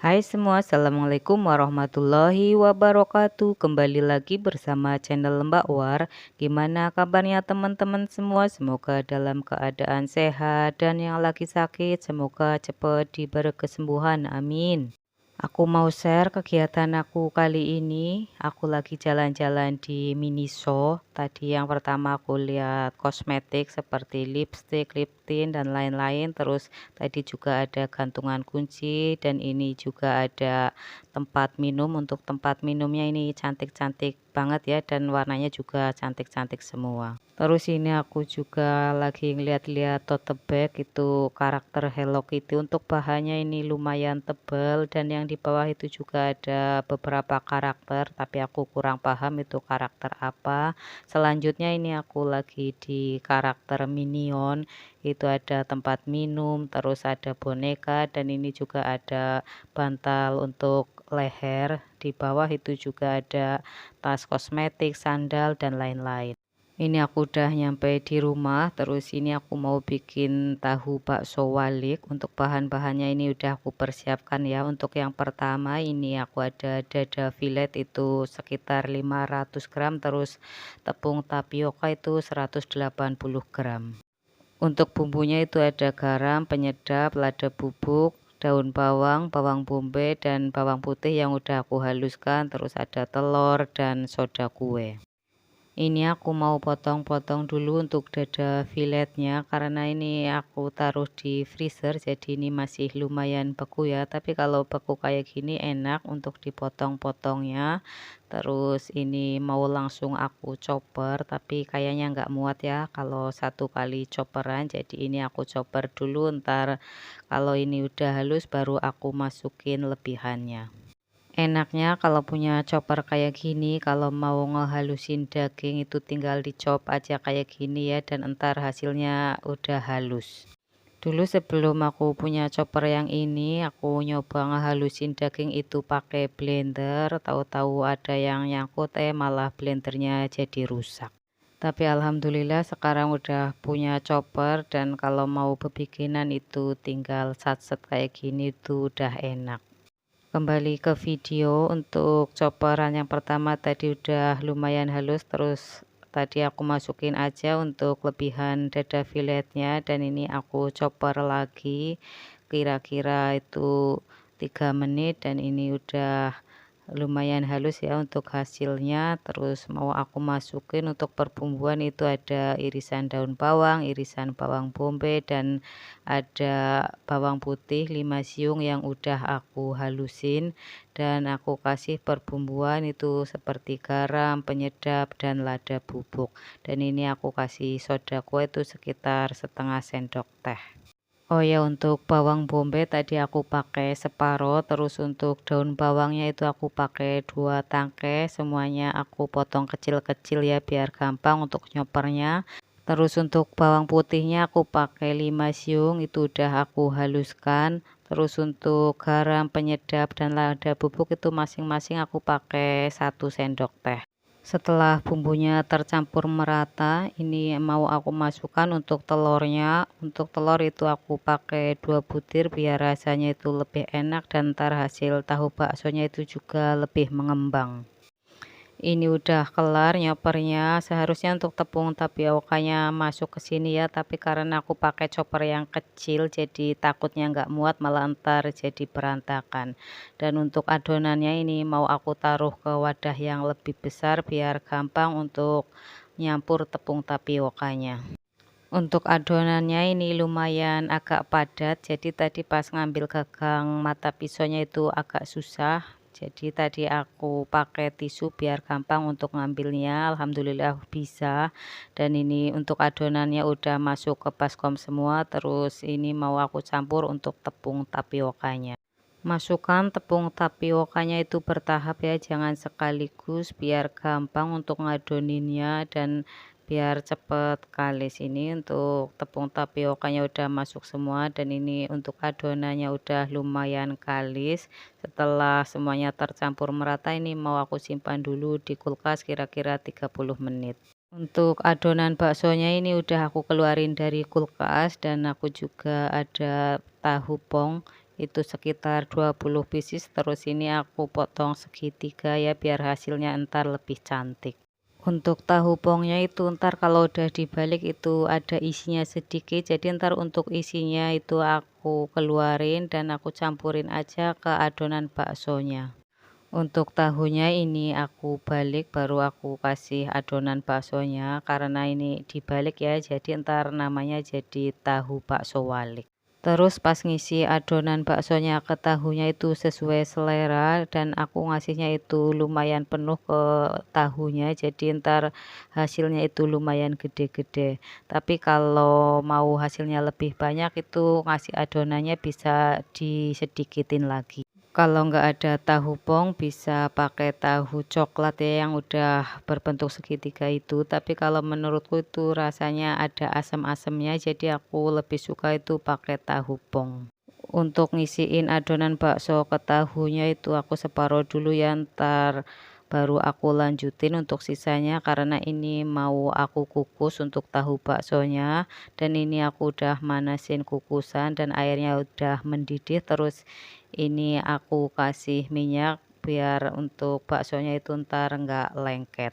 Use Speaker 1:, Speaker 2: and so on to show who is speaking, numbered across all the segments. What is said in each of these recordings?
Speaker 1: Hai semua, Assalamualaikum warahmatullahi wabarakatuh. Kembali lagi bersama channel Mbak War. Gimana kabarnya teman-teman semua? Semoga dalam keadaan sehat dan yang lagi sakit semoga cepat diberi kesembuhan. Amin. Aku mau share kegiatan aku kali ini. Aku lagi jalan-jalan di Miniso. Tadi yang pertama aku lihat kosmetik seperti lipstick, lip tint dan lain-lain. Terus tadi juga ada gantungan kunci dan ini juga ada tempat minum. Untuk tempat minumnya ini cantik-cantik banget ya dan warnanya juga cantik-cantik semua. Terus ini aku juga lagi ngeliat-liat tote bag itu karakter Hello Kitty. Untuk bahannya ini lumayan tebal dan yang di bawah itu juga ada beberapa karakter tapi aku kurang paham itu karakter apa. Selanjutnya ini aku lagi di karakter Minion, itu ada tempat minum, terus ada boneka dan ini juga ada bantal untuk leher. Di bawah itu juga ada tas kosmetik, sandal dan lain-lain. Ini aku udah nyampe di rumah, terus ini aku mau bikin tahu bakso walik. Untuk bahan-bahannya ini udah aku persiapkan ya. Untuk yang pertama ini aku ada dada filet itu sekitar 500 gram, terus tepung tapioka itu 180 gram. Untuk bumbunya itu ada garam, penyedap, lada bubuk, daun bawang, bawang bombay, dan bawang putih yang udah aku haluskan, terus ada telur dan soda kue. Ini aku mau potong-potong dulu untuk dada filetnya karena ini aku taruh di freezer jadi ini masih lumayan beku ya, tapi kalau beku kayak gini enak untuk dipotong-potongnya. Terus ini mau langsung aku chopper tapi kayaknya nggak muat ya kalau satu kali chopperan, jadi ini aku chopper dulu, ntar kalau ini udah halus baru aku masukin lebihannya. Enaknya kalau punya chopper kayak gini, kalau mau ngehalusin daging itu tinggal dicop aja kayak gini ya dan entar hasilnya udah halus. Dulu sebelum aku punya chopper yang ini, aku nyoba ngehalusin daging itu pakai blender, tahu-tahu ada yang nyangkut malah blendernya jadi rusak. Tapi alhamdulillah sekarang udah punya chopper dan kalau mau bebikinan itu tinggal satset kayak gini tuh udah enak. Kembali ke video, untuk chopperan yang pertama tadi udah lumayan halus, terus tadi aku masukin aja untuk lebihan dada filetnya dan ini aku chopper lagi kira-kira itu 3 menit dan ini udah lumayan halus ya untuk hasilnya. Terus mau aku masukin untuk perbumbuan itu ada irisan daun bawang, irisan bawang bombay dan ada bawang putih 5 siung yang udah aku halusin dan aku kasih perbumbuan itu seperti garam, penyedap dan lada bubuk dan ini aku kasih soda kue itu sekitar setengah sendok teh. Oh ya, untuk bawang bombay tadi aku pakai separuh, terus untuk daun bawangnya itu aku pakai 2 tangkai, semuanya aku potong kecil-kecil ya biar gampang untuk nyopernya. Terus untuk bawang putihnya aku pakai 5 siung, itu udah aku haluskan. Terus untuk garam, penyedap dan lada bubuk itu masing-masing aku pakai 1 sendok teh. Setelah bumbunya tercampur merata, ini mau aku masukkan untuk telurnya. Untuk telur itu aku pakai 2 butir biar rasanya itu lebih enak dan ntar hasil tahu baksonya itu juga lebih mengembang. Ini udah kelar nyopernya, seharusnya untuk tepung tapiokanya masuk ke sini ya, tapi karena aku pakai chopper yang kecil jadi takutnya nggak muat malah ntar jadi berantakan. Dan untuk adonannya ini mau aku taruh ke wadah yang lebih besar biar gampang untuk nyampur tepung tapiokanya. Untuk adonannya ini lumayan agak padat, jadi tadi pas ngambil gagang mata pisaunya itu agak susah. Jadi tadi aku pakai tisu biar gampang untuk ngambilnya, alhamdulillah bisa. Dan ini untuk adonannya udah masuk ke baskom semua, terus ini mau aku campur untuk tepung tapiokanya. Masukkan tepung tapiokanya itu bertahap ya, jangan sekaligus biar gampang untuk ngadoninnya dan biar cepet kalis. Ini untuk tepung tapiokanya udah masuk semua dan ini untuk adonannya udah lumayan kalis. Setelah semuanya tercampur merata ini mau aku simpan dulu di kulkas kira-kira 30 menit. Untuk adonan baksonya ini udah aku keluarin dari kulkas dan aku juga ada tahu pong itu sekitar 20 pieces. Terus ini aku potong segitiga ya biar hasilnya entar lebih cantik. Untuk tahu pongnya itu ntar kalau udah dibalik itu ada isinya sedikit, jadi ntar untuk isinya itu aku keluarin dan aku campurin aja ke adonan baksonya. Untuk tahunya ini aku balik baru aku kasih adonan baksonya, karena ini dibalik ya jadi ntar namanya jadi tahu bakso walik. Terus pas ngisi adonan baksonya ke tahunya itu sesuai selera dan aku ngasihnya itu lumayan penuh ke tahunya, jadi ntar hasilnya itu lumayan gede-gede. Tapi kalau mau hasilnya lebih banyak itu ngasih adonannya bisa disedikitin lagi. Kalau nggak ada tahu pong bisa pakai tahu coklat ya yang udah berbentuk segitiga itu, tapi kalau menurutku itu rasanya ada asam-asamnya jadi aku lebih suka itu pakai tahu pong. Untuk ngisiin adonan bakso ke tahunya itu aku separuh dulu ya, ntar baru aku lanjutin untuk sisanya karena ini mau aku kukus untuk tahu baksonya, dan ini aku udah manasin kukusan dan airnya udah mendidih. Terus ini aku kasih minyak biar untuk baksonya itu ntar nggak lengket.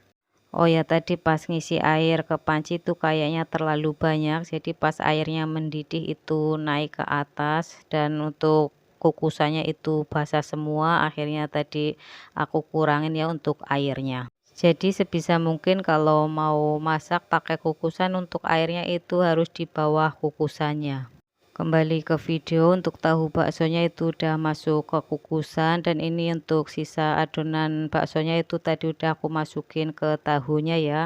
Speaker 1: Oh ya, tadi pas ngisi air ke panci itu kayaknya terlalu banyak, jadi pas airnya mendidih itu naik ke atas dan untuk kukusannya itu basah semua, akhirnya tadi aku kurangin ya untuk airnya. Jadi sebisa mungkin kalau mau masak pakai kukusan, untuk airnya itu harus di bawah kukusannya. Kembali ke video, untuk tahu baksonya itu udah masuk ke kukusan dan ini untuk sisa adonan baksonya itu tadi udah aku masukin ke tahunya ya.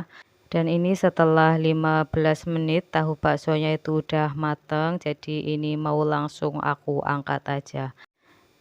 Speaker 1: Dan ini setelah 15 menit tahu baksonya itu udah mateng, jadi ini mau langsung aku angkat aja.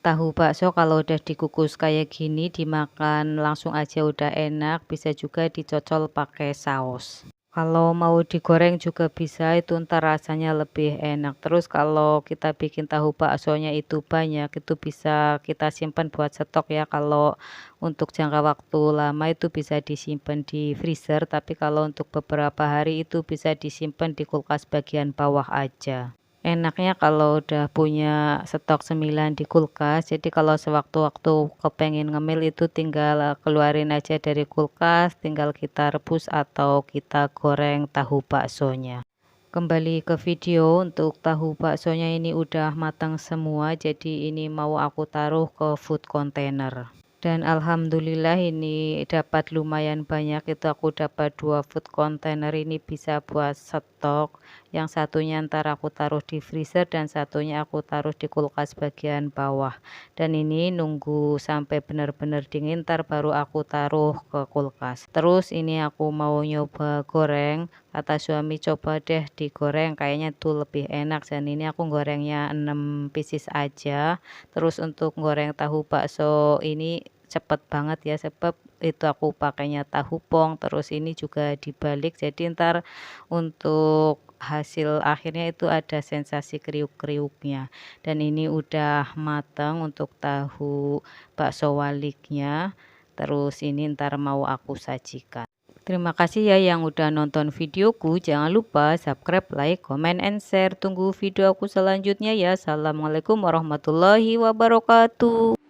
Speaker 1: Tahu bakso kalau udah dikukus kayak gini dimakan langsung aja udah enak, bisa juga dicocol pakai saus. Kalau mau digoreng juga bisa, itu ntar rasanya lebih enak. Terus kalau kita bikin tahu baksonya itu banyak, itu bisa kita simpan buat stok ya. Kalau untuk jangka waktu lama itu bisa disimpan di freezer, tapi kalau untuk beberapa hari itu bisa disimpan di kulkas bagian bawah aja. Enaknya kalau udah punya stok cemilan di kulkas, jadi kalau sewaktu-waktu kepengen ngemil itu tinggal keluarin aja dari kulkas, tinggal kita rebus atau kita goreng tahu baksonya. Kembali ke video, untuk tahu baksonya ini udah matang semua, jadi ini mau aku taruh ke food container. Dan alhamdulillah ini dapat lumayan banyak, itu aku dapat 2 food container, ini bisa buat stok. Yang satunya ntar aku taruh di freezer dan satunya aku taruh di kulkas bagian bawah. Dan ini nunggu sampai benar-benar dingin ntar baru aku taruh ke kulkas. Terus ini aku mau nyoba goreng, kata suami coba deh digoreng kayaknya tuh lebih enak, dan ini aku gorengnya 6 pieces aja. Terus untuk goreng tahu bakso ini cepet banget ya, sebab itu aku pakainya tahu pong, terus ini juga dibalik, jadi ntar untuk hasil akhirnya itu ada sensasi kriuk-kriuknya. Dan ini udah matang untuk tahu bakso waliknya, terus ini ntar mau aku sajikan. Terima kasih ya yang udah nonton videoku, jangan lupa subscribe, like, comment, and share. Tunggu video aku selanjutnya ya. Assalamualaikum warahmatullahi wabarakatuh.